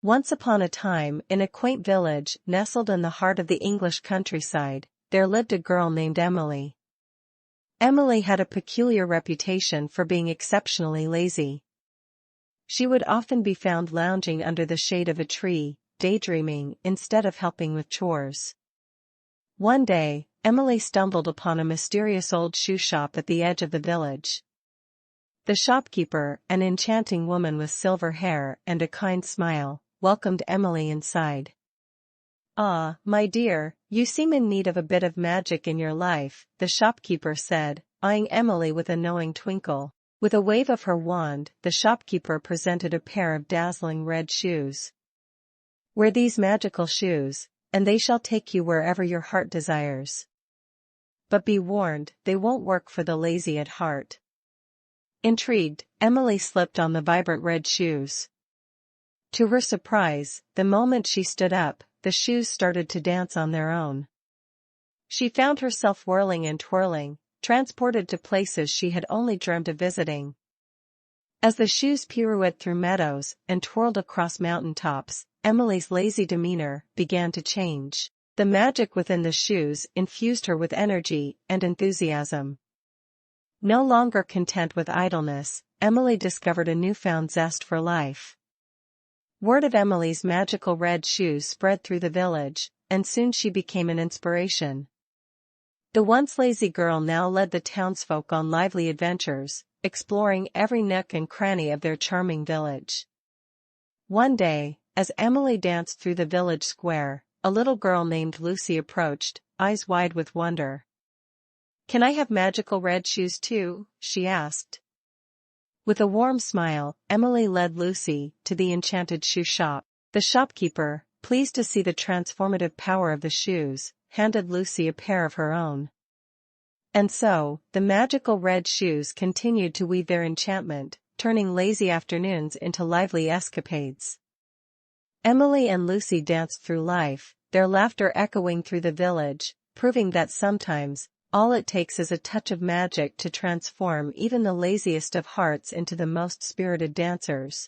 Once upon a time, in a quaint village nestled in the heart of the English countryside, there lived a girl named Emily. Emily had a peculiar reputation for being exceptionally lazy. She would often be found lounging under the shade of a tree, daydreaming instead of helping with chores. One day, Emily stumbled upon a mysterious old shoe shop at the edge of the village. The shopkeeper, an enchanting woman with silver hair and a kind smile, welcomed Emily inside. "Ah, my dear, you seem in need of a bit of magic in your life," the shopkeeper said, eyeing Emily with a knowing twinkle. With a wave of her wand, the shopkeeper presented a pair of dazzling red shoes. "Wear these magical shoes, and they shall take you wherever your heart desires. But be warned, they won't work for the lazy at heart." Intrigued, Emily slipped on the vibrant red shoes. To her surprise, the moment she stood up, the shoes started to dance on their own. She found herself whirling and twirling, transported to places she had only dreamt of visiting. As the shoes pirouetted through meadows and twirled across mountain tops, Emily's lazy demeanor began to change. The magic within the shoes infused her with energy and enthusiasm. No longer content with idleness, Emily discovered a newfound zest for life. Word of Emily's magical red shoes spread through the village, and soon she became an inspiration. The once lazy girl now led the townsfolk on lively adventures, exploring every nook and cranny of their charming village. One day, as Emily danced through the village square, a little girl named Lucy approached, eyes wide with wonder. "Can I have magical red shoes too?" she asked. With a warm smile, Emily led Lucy to the enchanted shoe shop. The shopkeeper, pleased to see the transformative power of the shoes, handed Lucy a pair of her own. And so, the magical red shoes continued to weave their enchantment, turning lazy afternoons into lively escapades. Emily and Lucy danced through life, their laughter echoing through the village, proving that sometimes, all it takes is a touch of magic to transform even the laziest of hearts into the most spirited dancers.